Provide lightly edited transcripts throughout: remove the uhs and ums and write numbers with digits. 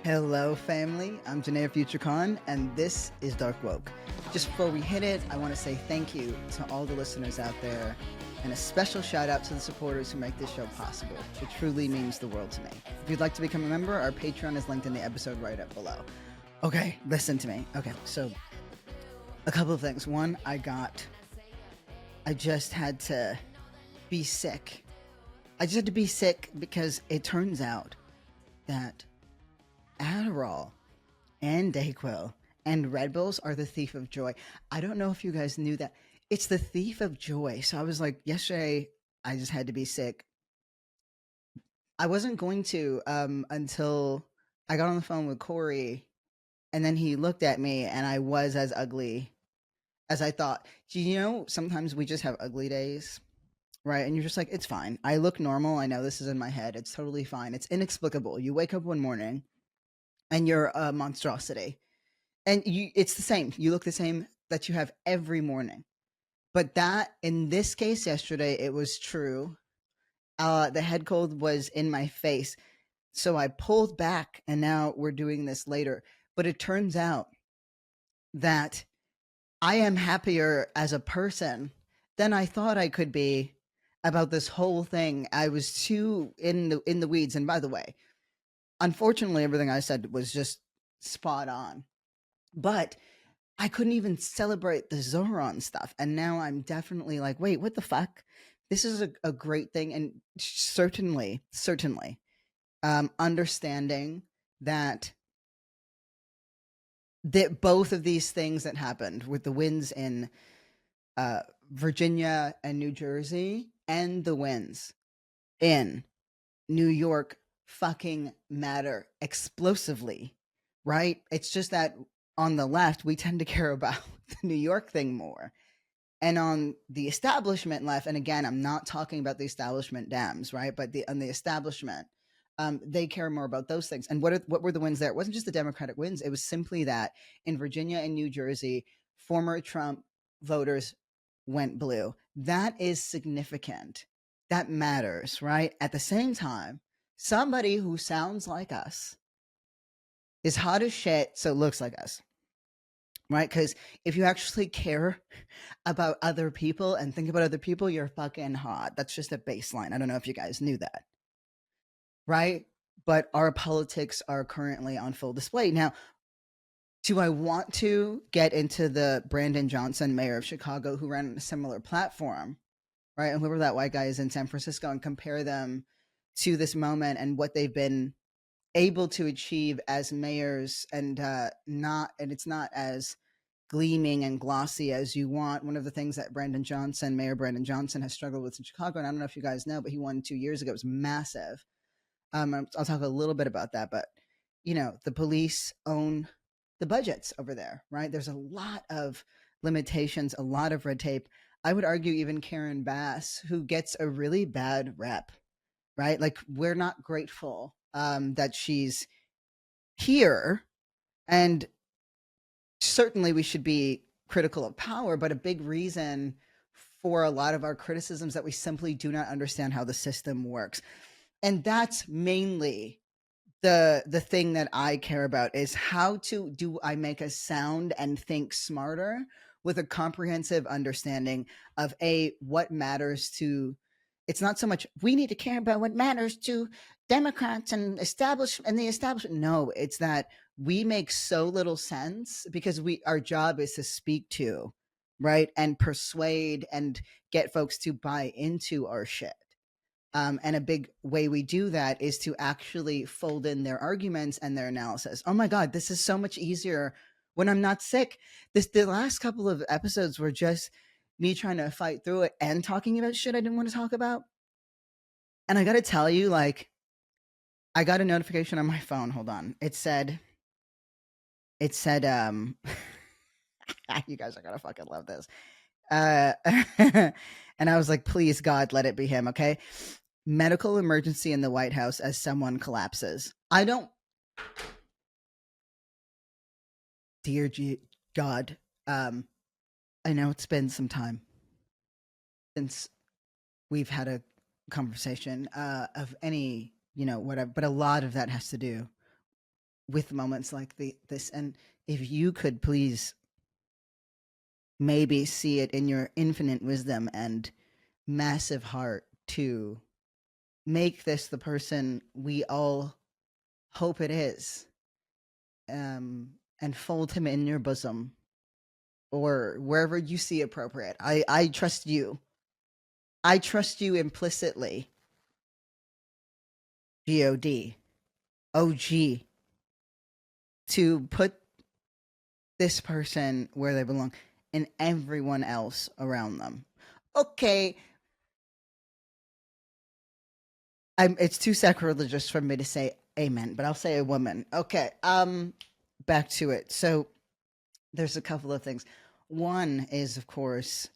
Hello, family. I'm Janaya FutureCon, and this is Dark Woke. Just before we hit it, I want to say thank you to all the listeners out there, and a special shout out to the supporters who make this show possible. It truly means the world to me. If you'd like to become a member, our Patreon is linked in the episode right up below. Okay, listen to me. Okay, so a couple of things. One, I just had to be sick. I just had to be sick because it turns out that Adderall and Dayquil and Red Bulls are the thief of joy. I don't know if you guys knew that. It's the thief of joy. So I was like, yesterday, I just had to be sick. I wasn't going to until I got on the phone with Corey, and then he looked at me, and I was as ugly as I thought. Do you know, sometimes we just have ugly days, right? And you're just like, it's fine. I look normal. I know this is in my head. It's totally fine. It's inexplicable. You wake up one morning and you're a monstrosity. And it's the same. You look the same that you have every morning. But that, in this case, yesterday, it was true. The head cold was in my face. So I pulled back, and now we're doing this later. But it turns out that I am happier as a person than I thought I could be about this whole thing. I was too in the weeds. And by the way, unfortunately, everything I said was just spot on. But I couldn't even celebrate the Zoran stuff. And now I'm definitely like, wait, what the fuck? This is a great thing. And certainly, understanding that both of these things that happened with the wins in uh, Virginia and New Jersey and the wins in New York fucking matter explosively, right? It's just that on the left, we tend to care about the New York thing more. And on the establishment left, and again, I'm not talking about the establishment Dems, right? But on the establishment, they care more about those things. And what were the wins there? It wasn't just the Democratic wins. It was simply that in Virginia and New Jersey, former Trump voters went blue. That is significant. That matters, right? At the same time, somebody who sounds like us is hot as shit, so looks like us, right? Because if you actually care about other people and think about other people, you're fucking hot. That's just a baseline. I don't know if you guys knew that, right? But our politics are currently on full display. Now, do I want to get into the Brandon Johnson, mayor of Chicago, who ran a similar platform, right? And whoever that white guy is in San Francisco, and compare them to this moment and what they've been able to achieve as mayors, and it's not as gleaming and glossy as you want. One of the things that Mayor Brandon Johnson, has struggled with in Chicago, and I don't know if you guys know, but he won 2 years ago. It was massive. I'll talk a little bit about that, but the police own the budgets over there, right? There's a lot of limitations, a lot of red tape. I would argue even Karen Bass, who gets a really bad rep, right? Like, we're not grateful that she's here, and certainly we should be critical of power, but a big reason for a lot of our criticisms that we simply do not understand how the system works. And that's mainly the thing that I care about, is how to do I make us sound and think smarter with a comprehensive understanding of what matters to. It's not so much we need to care about what matters to Democrats and the establishment. No, it's that we make so little sense because our job is to speak to, right, and persuade and get folks to buy into our shit. And a big way we do that is to actually fold in their arguments and their analysis. Oh my God, this is so much easier when I'm not sick. The last couple of episodes were just me trying to fight through it and talking about shit I didn't want to talk about. And I got to tell you, like, I got a notification on my phone. Hold on. It said, you guys are going to fucking love this. Uh, and I was like, please, God, let it be him. Okay. Medical emergency in the White House as someone collapses. I don't, dear God, I know it's been some time since we've had a conversation of any, whatever, but a lot of that has to do with moments like this. And if you could please maybe see it in your infinite wisdom and massive heart to make this the person we all hope it is, and fold him in your bosom or wherever you see appropriate. I trust you. I trust you implicitly. God, OG, to put this person where they belong and everyone else around them. Okay, it's too sacrilegious for me to say amen, but I'll say a woman. Okay, back to it. So there's a couple of things. One is, of course,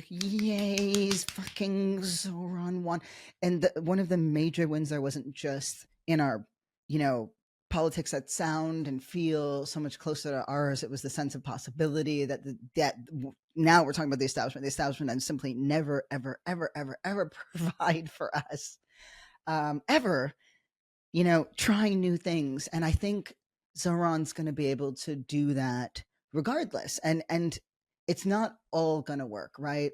yay, fucking Zoran won. And one of the major wins there wasn't just in our, you know, politics that sound and feel so much closer to ours. It was the sense of possibility that now we're talking about the establishment. The establishment and simply never, ever, ever, ever, ever provide for us, ever, trying new things. And I think Zoran's going to be able to do that regardless. And it's not all going to work, right?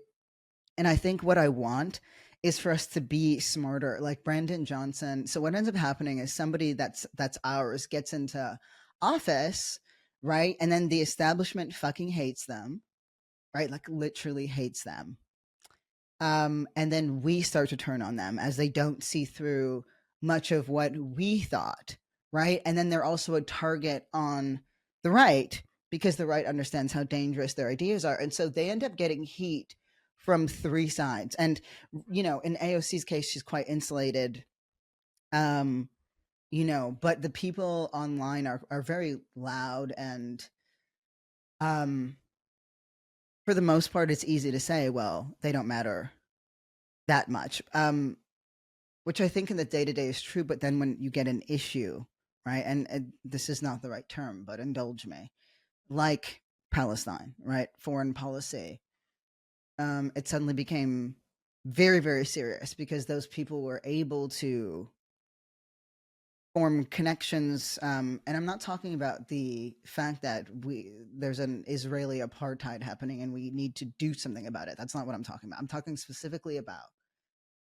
And I think what I want is for us to be smarter, like Brandon Johnson. So what ends up happening is somebody that's ours gets into office, right? And then the establishment fucking hates them, right? Like literally hates them. And then we start to turn on them as they don't see through much of what we thought, right? And then they're also a target on the right because the right understands how dangerous their ideas are. And so they end up getting heat from three sides. And, in AOC's case, she's quite insulated. But the people online are very loud and, for the most part, it's easy to say, well, they don't matter that much. Which I think in the day to day is true, but then when you get an issue, right? And this is not the right term, but indulge me, like Palestine, right? Foreign policy, it suddenly became very, very serious because those people were able to form connections. And I'm not talking about the fact that there's an Israeli apartheid happening and we need to do something about it. That's not what I'm talking about. I'm talking specifically about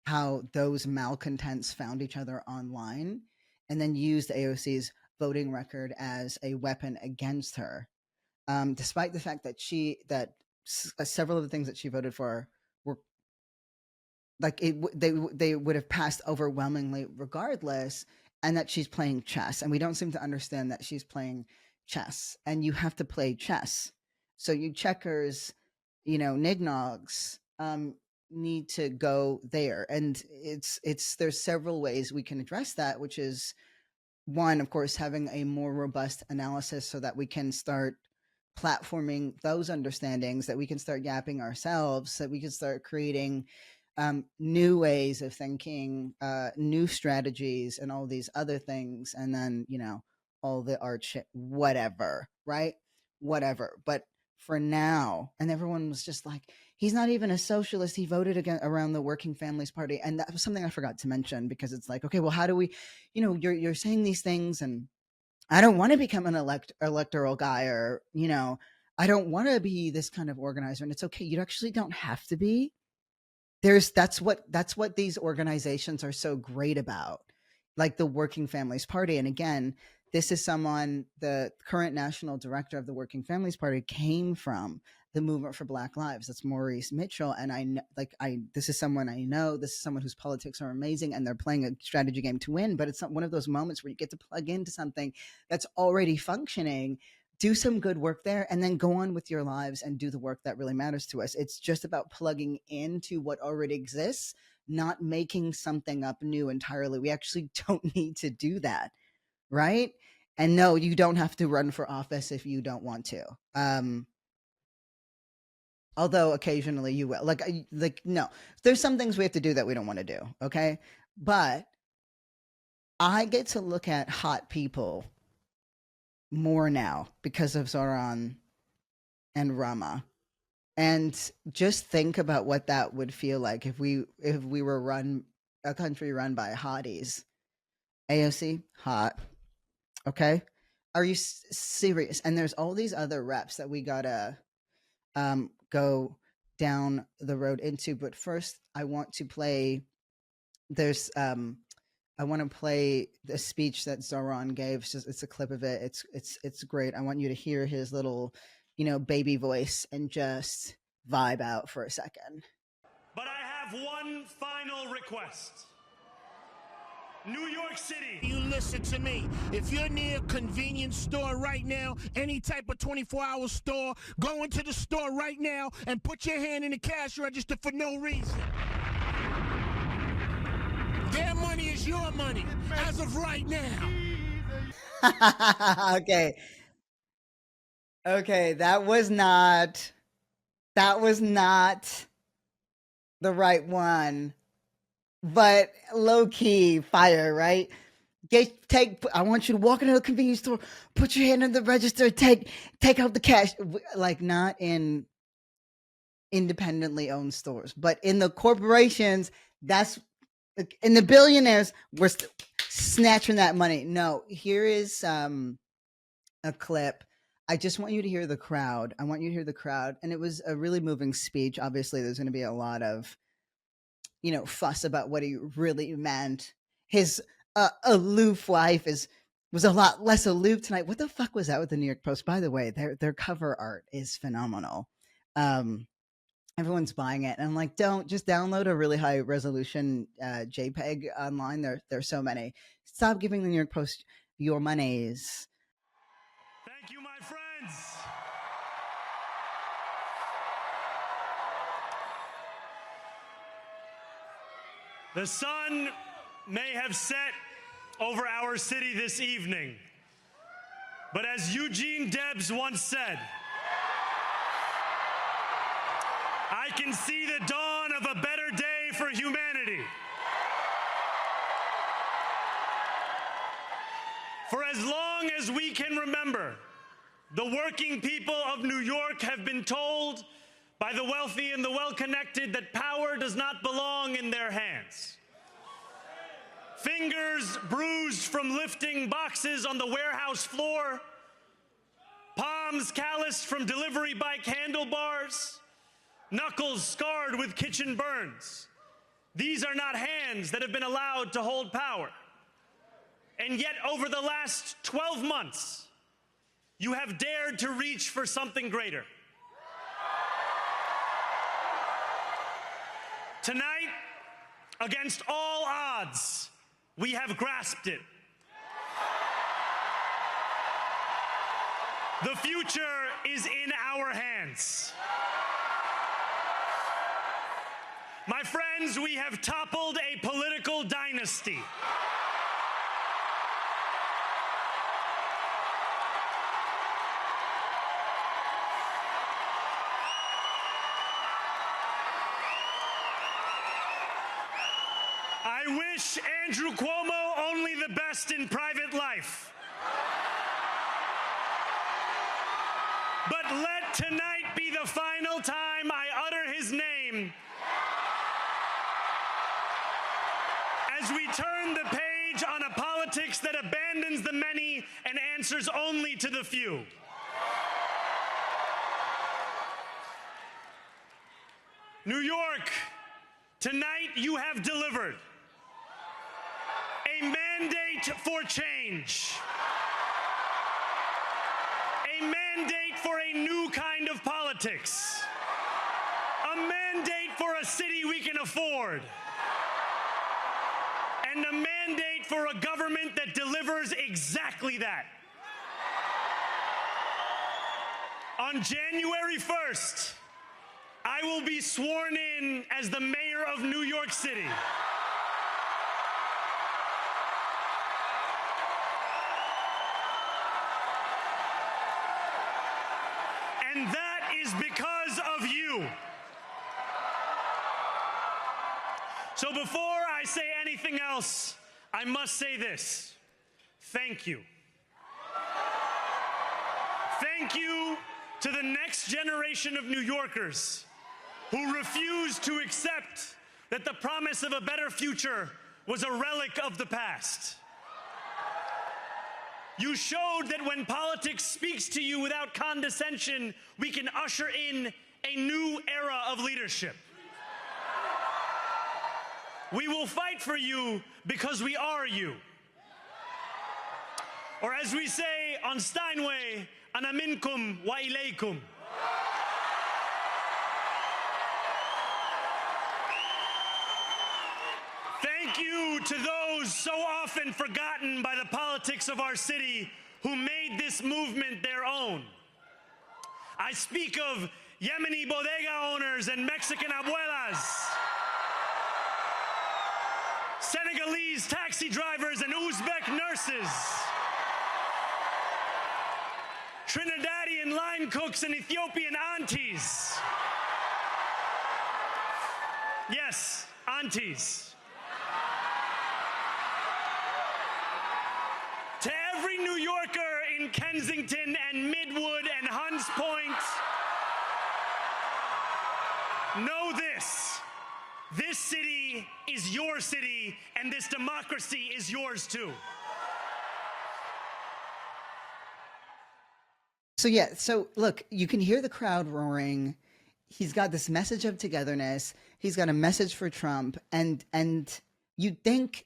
how those malcontents found each other online and then used AOC's voting record as a weapon against her. Despite the fact that several of the things that she voted for were like they would have passed overwhelmingly regardless, and that she's playing chess, and we don't seem to understand that she's playing chess, and you have to play chess. So you checkers, nignogs, need to go there, and there's several ways we can address that, which is one, of course, having a more robust analysis so that we can start platforming those understandings, that we can start yapping ourselves, that we can start creating new ways of thinking, new strategies, and all these other things. And then, all the art shit, whatever, right? Whatever. But for now, and everyone was just like, he's not even a socialist. He voted again around the Working Families Party. And that was something I forgot to mention because it's like, okay, well, how do we, you're saying these things and I don't want to become an electoral guy or, I don't want to be this kind of organizer. And it's okay. You actually don't have to be. That's what these organizations are so great about, like the Working Families Party. And again, this is someone, the current national director of the Working Families Party came from the movement for Black Lives. That's Maurice Mitchell. And this is someone I know. This is someone whose politics are amazing and they're playing a strategy game to win. But it's not one of those moments where you get to plug into something that's already functioning, do some good work there, and then go on with your lives and do the work that really matters to us. It's just about plugging into what already exists, not making something up new entirely. We actually don't need to do that, right? And no, you don't have to run for office if you don't want to. Although occasionally you will. Like no, there's some things we have to do that we don't want to do. Okay, but I get to look at hot people more now because of Zoran and Rama. And just think about what that would feel like if we were run a country run by hotties. AOC, hot. Okay. Are you serious? And there's all these other reps that we gotta go down the road into. But first, I want to play. There's I want to play the speech that Zoran gave. It's a clip of it. It's great. I want you to hear his little, baby voice and just vibe out for a second. But I have one final request. New York City. You listen to me. If you're near a convenience store right now, any type of 24-hour store, go into the store right now and put your hand in the cash register for no reason. Their money is your money as of right now. Okay, that was not the right one. But low key fire, right? I want you to walk into the convenience store, put your hand in the register, take out the cash. Like, not in independently owned stores, but in the corporations. That's in the billionaires. We're snatching that money. No, here is a clip. I just want you to hear the crowd. I want you to hear the crowd, and it was a really moving speech. Obviously, there's going to be a lot of fuss about what he really meant. His aloof wife was a lot less aloof tonight. What the fuck was that with the New York Post? By the way, their cover art is phenomenal. Everyone's buying it, and I'm like, don't just download a really high resolution JPEG online. There's so many. Stop giving the New York Post your monies. Thank you, my friends. The sun may have set over our city this evening, but as Eugene Debs once said, I can see the dawn of a better day for humanity. For as long as we can remember, the working people of New York have been told by the wealthy and the well-connected that power does not belong in their hands. Fingers bruised from lifting boxes on the warehouse floor, palms calloused from delivery bike handlebars, knuckles scarred with kitchen burns. These are not hands that have been allowed to hold power. And yet, over the last 12 months, you have dared to reach for something greater. Tonight, against all odds, we have grasped it. The future is in our hands. My friends, we have toppled a political dynasty. I wish Andrew Cuomo only the best in private life. But let tonight be the final time I utter his name as we turn the page on a politics that abandons the many and answers only to the few. New York, tonight you have delivered a mandate for change, a mandate for a new kind of politics, a mandate for a city we can afford, and a mandate for a government that delivers exactly that. On January 1st, I will be sworn in as the mayor of New York City. And that is because of you. So before I say anything else, I must say this. Thank you. Thank you to the next generation of New Yorkers who refused to accept that the promise of a better future was a relic of the past. You showed that when politics speaks to you without condescension, we can usher in a new era of leadership. We will fight for you because we are you. Or as we say on Steinway, ana minkum wa ilaykum. Thank you to those so often forgotten by the politics of our city who made this movement their own. I speak of Yemeni bodega owners and Mexican abuelas, Senegalese taxi drivers and Uzbek nurses, Trinidadian line cooks and Ethiopian aunties. Yes, aunties. To every New Yorker in Kensington and Midwood and Hunts Point, know this. This city is your city, and this democracy is yours too. So yeah, so look, you can hear the crowd roaring. He's got this message of togetherness. He's got a message for Trump, and you'd think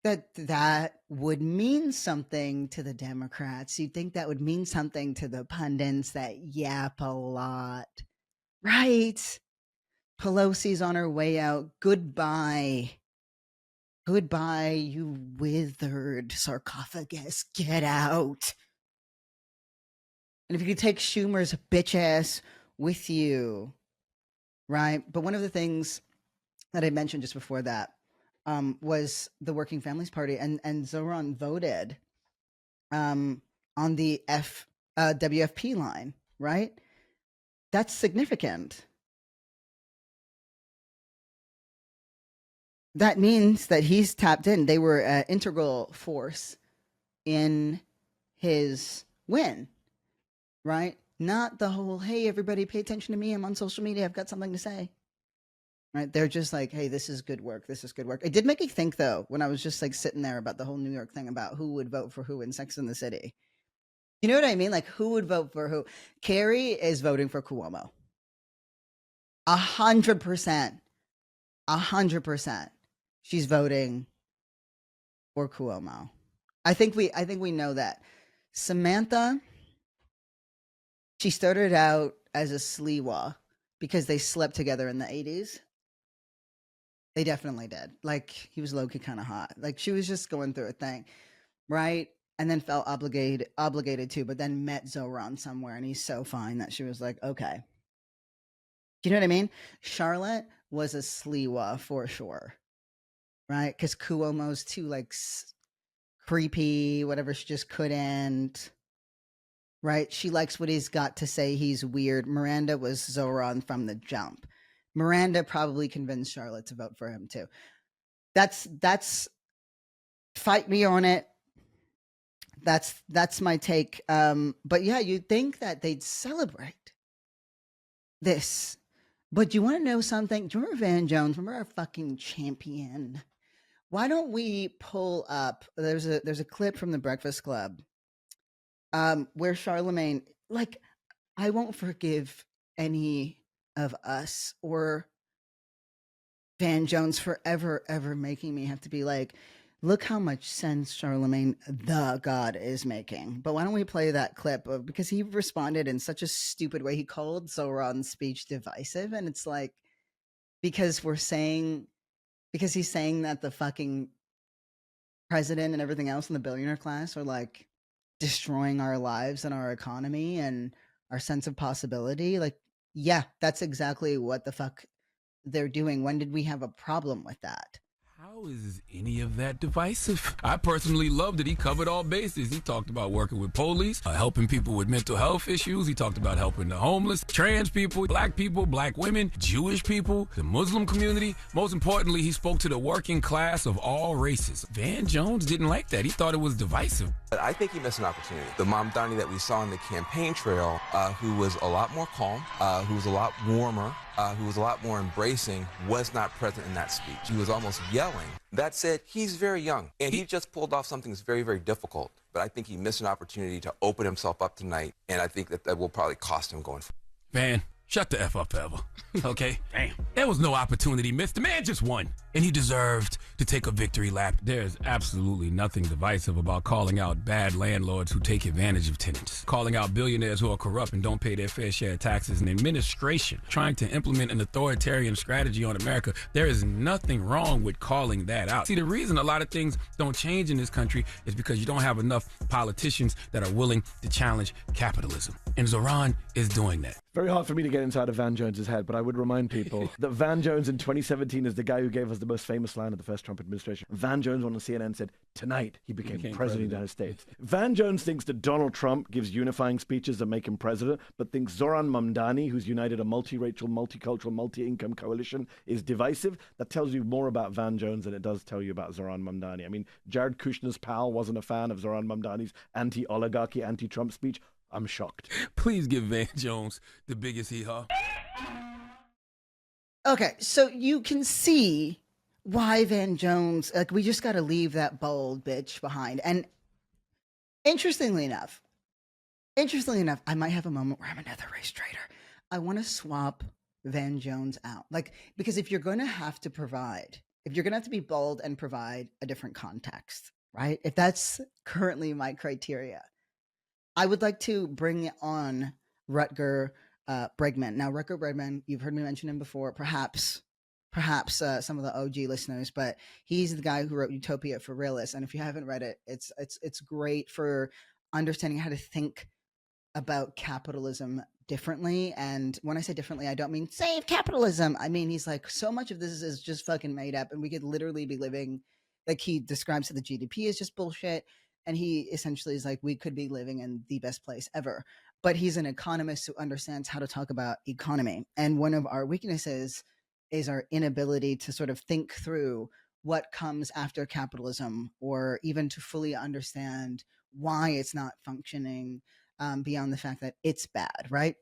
that would mean something to the Democrats. You'd think that would mean something to the pundits that yap a lot, right? Pelosi's on her way out. Goodbye. Goodbye, you withered sarcophagus. Get out. And if you could take Schumer's bitch ass with you, right? But one of the things that I mentioned just before that was the Working Families Party, and Zoran voted on the WFP line, right? That's significant. That means that he's tapped in. They were an integral force in his win, right? Not the whole, hey, everybody pay attention to me. I'm on social media. I've got something to say. Right? They're just like, hey, this is good work. This is good work. It did make me think, though, when I was just like sitting there about the whole New York thing about who would vote for who in Sex and the City. You know what I mean? Like, who would vote for who? Carrie is voting for Cuomo. 100%. 100%. She's voting for Cuomo. I think we know that. Samantha, she started out as a sleewa because they slept together in the 80s. They definitely did. Like, he was low-key kind of hot. Like, she was just going through a thing, right? And then felt obligated to, but then met Zoran somewhere, and he's so fine that she was like, okay. Do you know what I mean? Charlotte was a sleewa for sure, right? Because Cuomo's too, like, creepy, whatever, she just couldn't, right? She likes what he's got to say. He's weird. Miranda was Zoran from the jump. Miranda probably convinced Charlotte to vote for him too. That's fight me on it. That's my take. But yeah, you'd think that they'd celebrate this. But you want to know something? Do you remember Van Jones? Remember our fucking champion? Why don't we pull up? There's a clip from the Breakfast Club where Charlemagne, like, I won't forgive any of us or Van Jones for ever making me have to be like, look how much sense Charlemagne the God is making. But why don't we play that clip because he responded in such a stupid way. He called Zoran's speech divisive, and it's like, because he's saying that the fucking president and everything else in the billionaire class are like destroying our lives and our economy and our sense of possibility. Like, yeah, that's exactly what the fuck they're doing. When did we have a problem with that? How is any of that divisive? I personally loved it. He covered all bases. He talked about working with police, helping people with mental health issues. He talked about helping the homeless, trans people, black women, Jewish people, the Muslim community. Most importantly, he spoke to the working class of all races. Van Jones didn't like that. He thought it was divisive. I think he missed an opportunity. The Mamdani that we saw on the campaign trail, who was a lot more calm, who was a lot warmer, who was a lot more embracing, was not present in that speech. He was almost yelling feeling. That said, he's very young, and he just pulled off something that's very, very difficult. But I think he missed an opportunity to open himself up tonight, and I think that will probably cost him going forward. Man, shut the F up forever, okay? Damn. There was no opportunity missed. The man just won, and he deserved to take a victory lap. There's absolutely nothing divisive about calling out bad landlords who take advantage of tenants, calling out billionaires who are corrupt and don't pay their fair share of taxes, and administration trying to implement an authoritarian strategy on America. There is nothing wrong with calling that out. See, the reason a lot of things don't change in this country is because you don't have enough politicians that are willing to challenge capitalism. And Zoran is doing that. Very hard for me to get inside of Van Jones's head, but I would remind people that Van Jones in 2017 is the guy who gave us the most famous line of the first Trump administration. Van Jones on CNN said, tonight he became president of the United States. Van Jones thinks that Donald Trump gives unifying speeches that make him president, but thinks Zoran Mamdani, who's united a multiracial, multicultural, multi-income coalition, is divisive. That tells you more about Van Jones than it does tell you about Zoran Mamdani. I mean, Jared Kushner's pal wasn't a fan of Zoran Mamdani's anti-oligarchy, anti-Trump speech. I'm shocked. Please give Van Jones the biggest hee-haw. Okay, so you can see why Van Jones, like, we just got to leave that bold bitch behind. And interestingly enough, I might have a moment where I'm another race traitor. I want to swap Van Jones out. Like, because if you're going to have to provide, if you're going to have to be bold and provide a different context, right? If that's currently my criteria, I would like to bring on Rutger Bregman. Now, Rutger Bregman, you've heard me mention him before, perhaps some of the OG listeners, but he's the guy who wrote Utopia for Realists. And if you haven't read it, it's great for understanding how to think about capitalism differently. And when I say differently, I don't mean save capitalism. I mean, he's like, so much of this is just fucking made up, and we could literally be living, like, he describes that the GDP is just bullshit. And he essentially is like, we could be living in the best place ever. But he's an economist who understands how to talk about economy. And one of our weaknesses is our inability to sort of think through what comes after capitalism, or even to fully understand why it's not functioning beyond the fact that it's bad, right?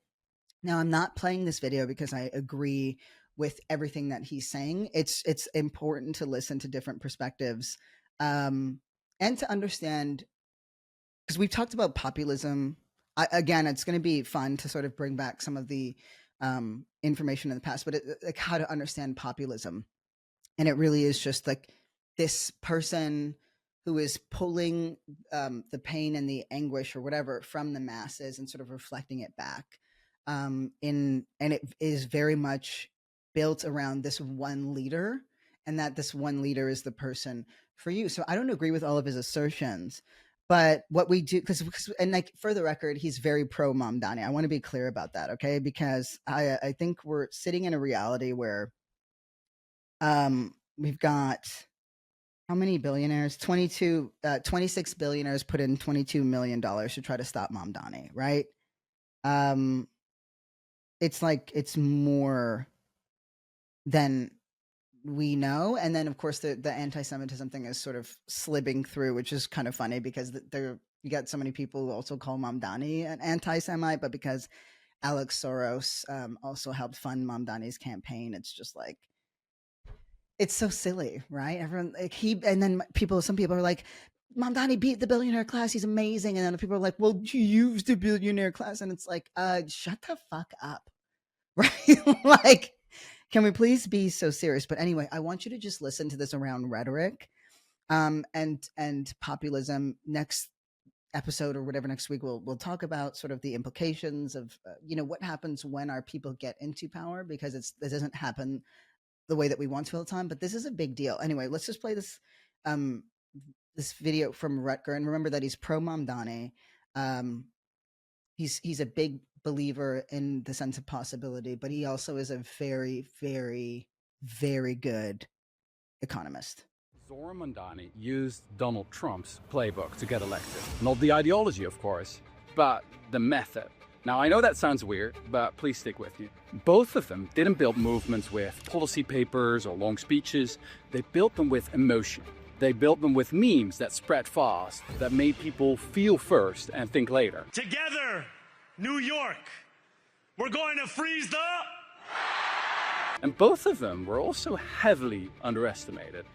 Now, I'm not playing this video because I agree with everything that he's saying. It's important to listen to different perspectives. And to understand, because we've talked about populism. Again, it's going to be fun to sort of bring back some of the information in the past, but like how to understand populism. And it really is just like this person who is pulling the pain and the anguish or whatever from the masses and sort of reflecting it back. And it is very much built around this one leader, and that this one leader is the person for you. So I don't agree with all of his assertions, but what we do, because and like, for the record, he's very pro Mamdani. I want to be clear about that, okay? Because I think we're sitting in a reality where we've got how many billionaires? 26 billionaires put in $22 million to try to stop Mamdani, right? It's like, it's more than we know. And then, of course, the anti-Semitism thing is sort of slipping through, which is kind of funny because you got so many people who also call Mamdani an anti-Semite, but because Alex Soros also helped fund Mamdani's campaign, it's just like, it's so silly, right? Everyone, like, and then some people are like, Mamdani beat the billionaire class, he's amazing. And then people are like, well, you used the billionaire class. And it's like, shut the fuck up, right? Like, can we please be so serious? But anyway, I want you to just listen to this around rhetoric and populism. Next episode or whatever, next week, we'll talk about sort of the implications of, what happens when our people get into power, because it doesn't happen the way that we want to all the time. But this is a big deal. Anyway, let's just play this this video from Rutger. And remember that he's pro Mamdani. He's a big believer in the sense of possibility, but he also is a very, very, very good economist. Zoran Mamdani used Donald Trump's playbook to get elected. Not the ideology, of course, but the method. Now, I know that sounds weird, but please stick with me. Both of them didn't build movements with policy papers or long speeches. They built them with emotion. They built them with memes that spread fast, that made people feel first and think later. Together, New York, we're going to freeze the... And both of them were also heavily underestimated.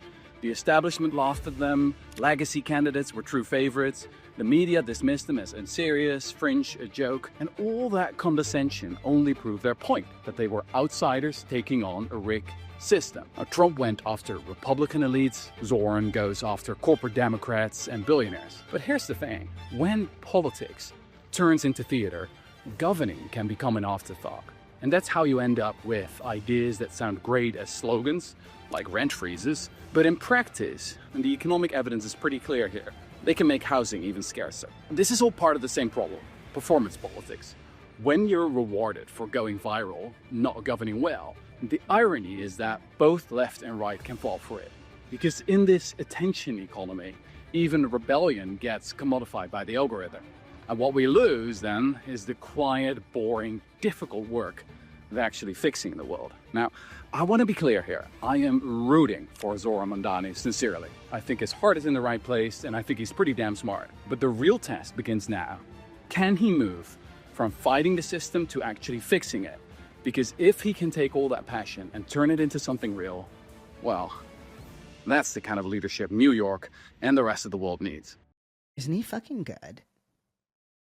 The establishment laughed at them, legacy candidates were true favorites, the media dismissed them as unserious, fringe, a joke, and all that condescension only proved their point, that they were outsiders taking on a rigged system. Now, Trump went after Republican elites, Zoran goes after corporate Democrats and billionaires. But here's the thing, when politics turns into theater, governing can become an afterthought. And that's how you end up with ideas that sound great as slogans, like rent freezes, but in practice, and the economic evidence is pretty clear here, they can make housing even scarcer. This is all part of the same problem, performance politics. When you're rewarded for going viral, not governing well, the irony is that both left and right can fall for it. Because in this attention economy, even rebellion gets commodified by the algorithm. And what we lose then is the quiet, boring, difficult work of actually fixing the world. Now, I want to be clear here. I am rooting for Zoran Mandani, sincerely. I think his heart is in the right place, and I think he's pretty damn smart. But the real test begins now. Can he move from fighting the system to actually fixing it? Because if he can take all that passion and turn it into something real, well, that's the kind of leadership New York and the rest of the world needs. Isn't he fucking good?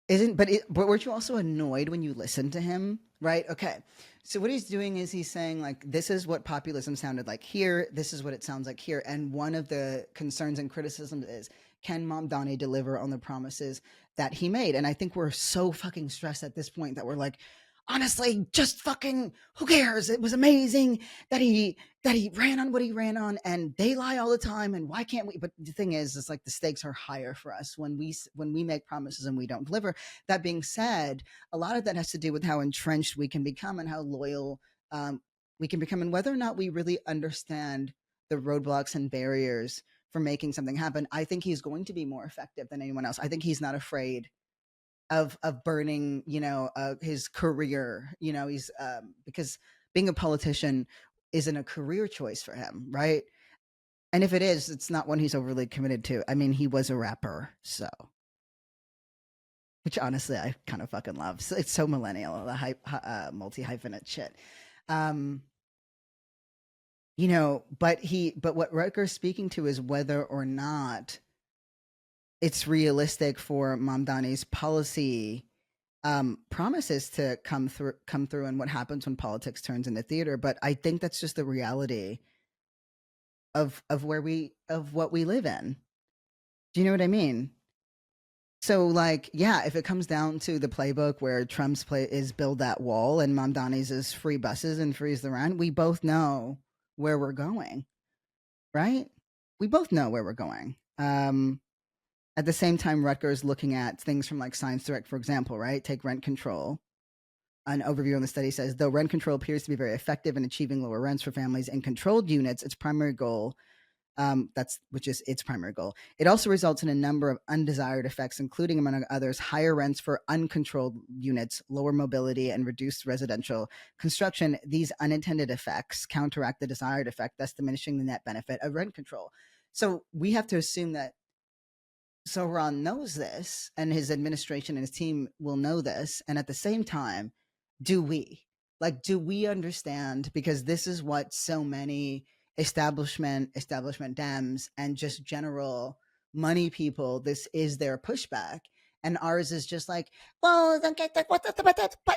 But weren't you also annoyed when you listened to him? Right? Okay. So what he's doing is he's saying, like, this is what populism sounded like here. This is what it sounds like here. And one of the concerns and criticisms is, can Mamdani deliver on the promises that he made? And I think we're so fucking stressed at this point that we're like, honestly, just fucking, who cares? It was amazing that he ran on what he ran on, and they lie all the time, and why can't we? But the thing is, it's like the stakes are higher for us when we make promises and we don't deliver. That being said, a lot of that has to do with how entrenched we can become and how loyal we can become, and whether or not we really understand the roadblocks and barriers for making something happen. I think he's going to be more effective than anyone else. I think he's not afraid of burning, his career. He's because being a politician isn't a career choice for him, right? And if it is, it's not one he's overly committed to. I mean, he was a rapper, so, which honestly I kind of fucking love. So it's so millennial, the multi-hyphenate shit. But what Rutger's speaking to is whether or not it's realistic for Mamdani's policy promises to come through and what happens when politics turns into theater. But I think that's just the reality of what we live in. Do you know what I mean? So, like, yeah, if it comes down to the playbook where Trump's play is build that wall and Mamdani's is free buses and freeze the rent, we both know where we're going, right? We both know where we're going. At the same time, Rutgers looking at things from like Science Direct, for example, right? Take rent control. An overview on the study says, though rent control appears to be very effective in achieving lower rents for families in controlled units, its primary goal, its primary goal. It also results in a number of undesired effects, including, among others, higher rents for uncontrolled units, lower mobility, and reduced residential construction. These unintended effects counteract the desired effect, thus diminishing the net benefit of rent control. So we have to assume that Zoran knows this, and his administration and his team will know this. And at the same time, do we understand? Because this is what so many establishment Dems and just general money people, this is their pushback. And ours is just like, well,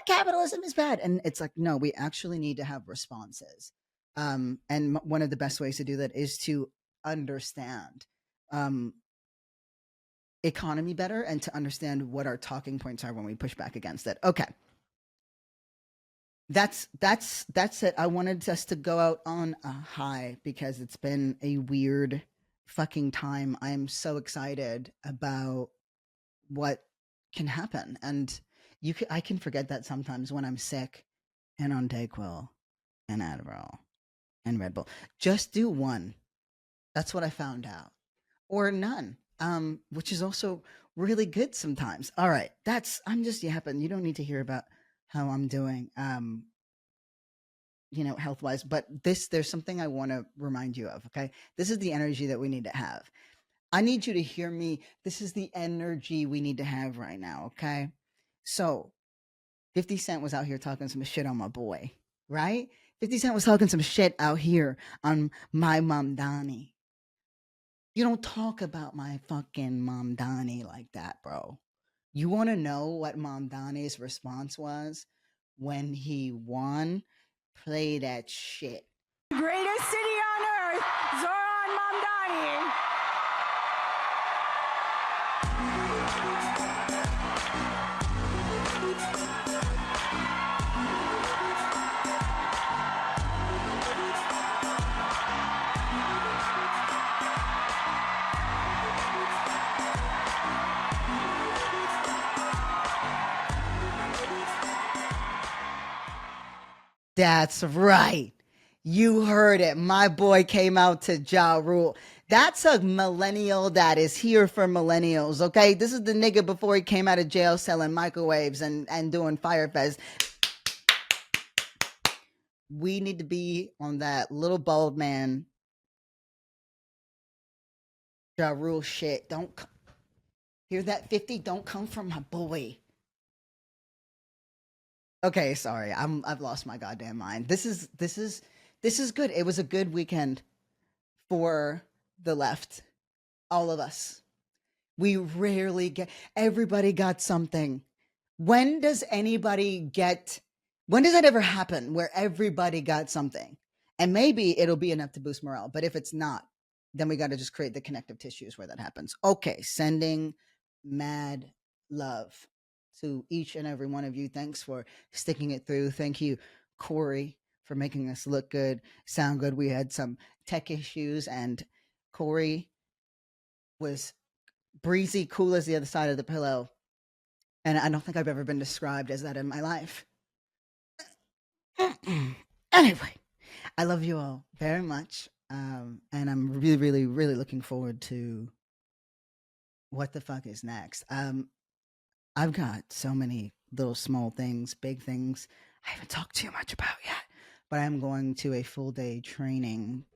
capitalism is bad. And it's like, no, we actually need to have responses. And one of the best ways to do that is to understand economy better and to understand what our talking points are when we push back against it. Okay. That's it. I wanted us to go out on a high because it's been a weird fucking time. I'm so excited about what can happen. And I can forget that sometimes when I'm sick and on Dayquil and Adderall and Red Bull. Just do one. That's what I found out. Or none. Which is also really good sometimes. All right, I'm just yapping. You don't need to hear about how I'm doing, health-wise. But there's something I want to remind you of, okay? This is the energy that we need to have. I need you to hear me. This is the energy we need to have right now, okay? So, 50 Cent was out here talking some shit on my boy, right? 50 Cent was talking some shit out here on my Mamdani. You don't talk about my fucking Mom Donnie like that, bro. You want to know what Mom Donnie's response was when he won? Play that shit. Greatest city on earth, Zoran Mamdani. That's right. You heard it. My boy came out to Ja Rule. That's a millennial that is here for millennials, okay? This is the nigga before he came out of jail selling microwaves and doing Fire Fest. We need to be on that little bald man Ja Rule shit. Don't hear that 50? Don't come from my boy. Okay, sorry. I've lost my goddamn mind. This is good. It was a good weekend for the left. All of us. We rarely get, everybody got something. When does that ever happen where everybody got something? And maybe it'll be enough to boost morale. But if it's not, then we got to just create the connective tissues where that happens. Okay, sending mad love to each and every one of you. Thanks for sticking it through. Thank you, Corey, for making us look good, sound good. We had some tech issues, and Corey was breezy, cool as the other side of the pillow. And I don't think I've ever been described as that in my life. Anyway, I love you all very much. And I'm really, really, really looking forward to what the fuck is next. I've got so many little small things, big things I haven't talked too much about yet, but I'm going to a full day training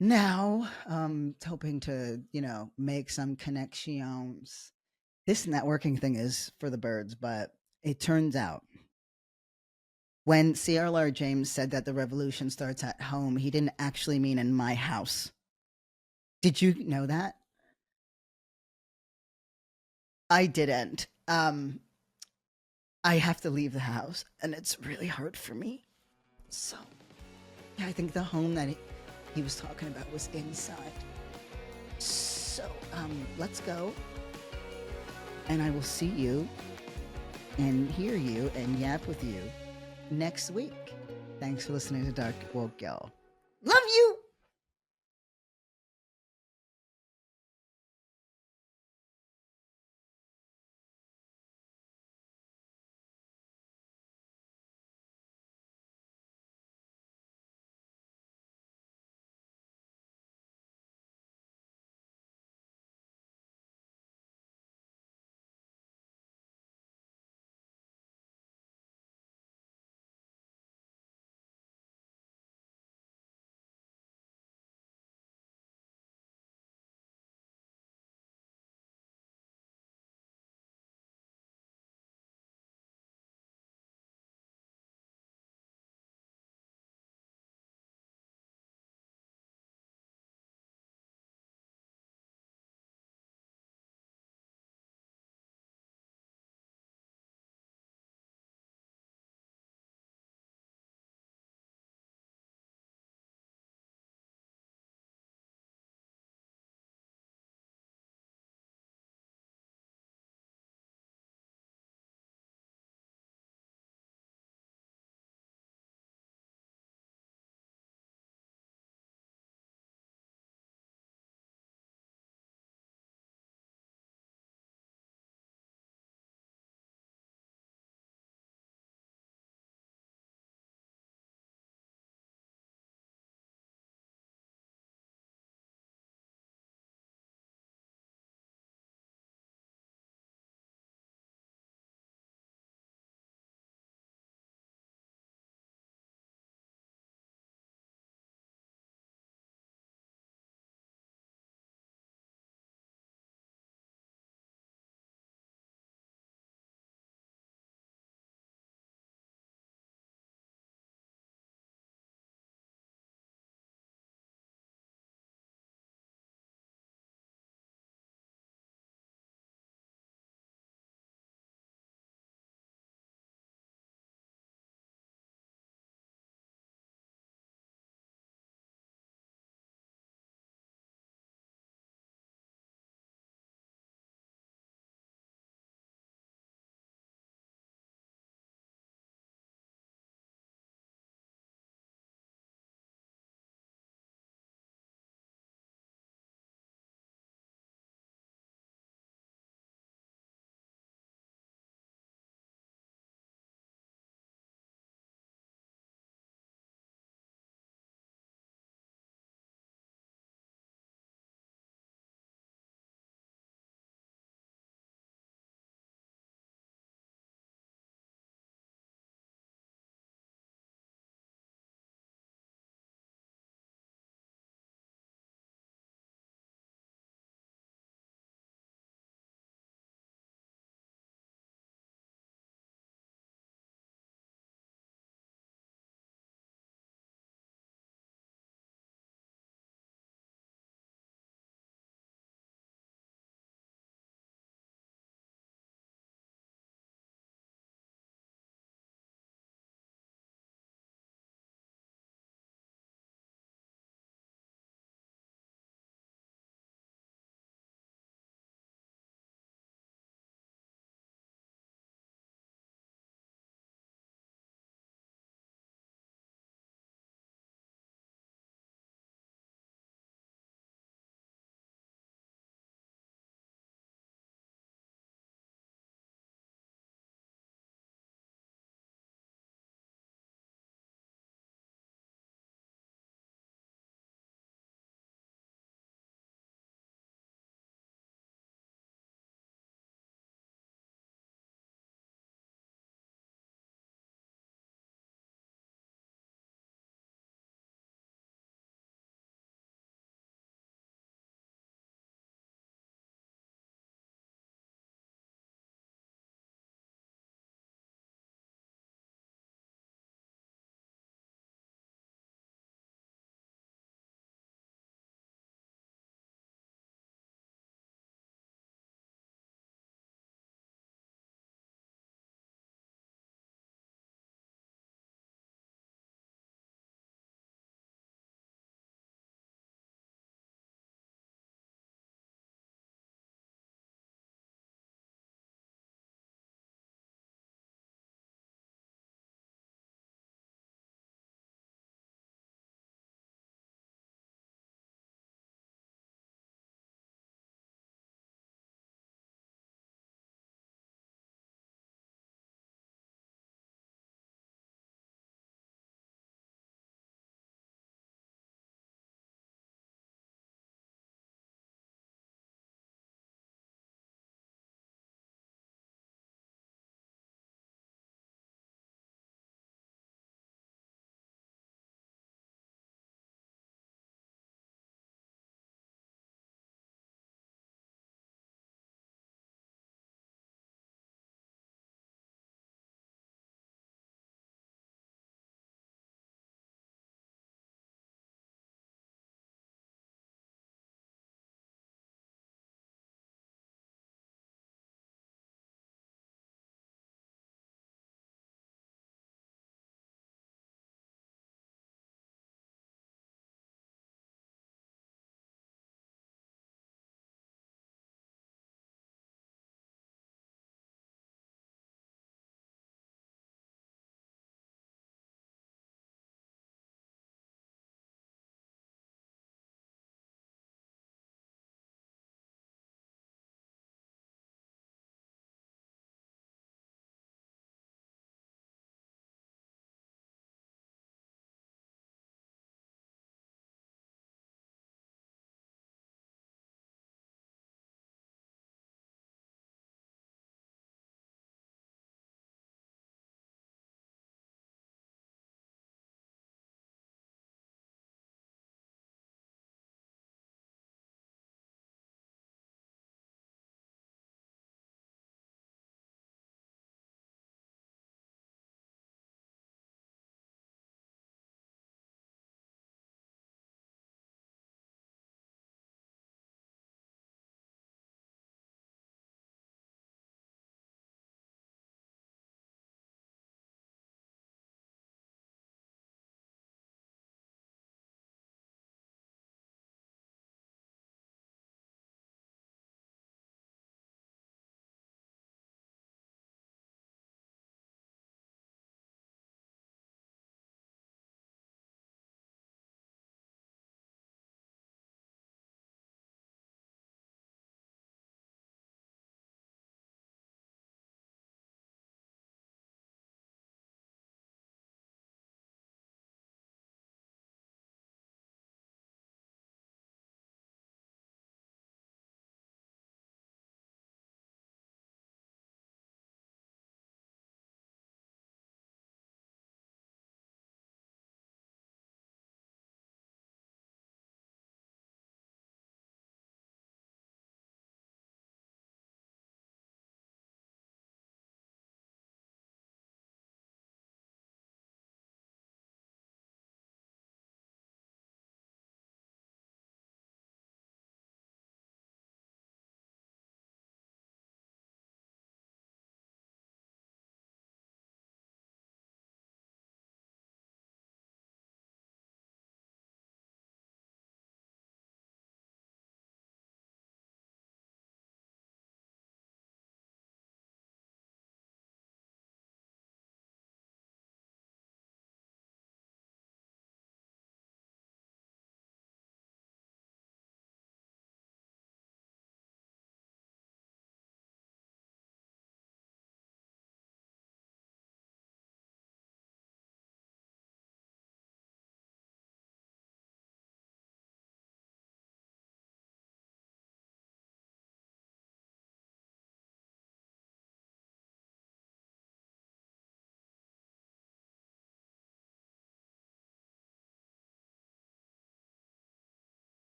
now, hoping to, make some connections. This networking thing is for the birds, but it turns out when CRLR James said that the revolution starts at home, he didn't actually mean in my house. Did you know that? I didn't. I have to leave the house, and it's really hard for me. So, yeah, I think the home that he was talking about was inside. So, let's go. And I will see you and hear you and yap with you next week. Thanks for listening to Dark Woke, y'all.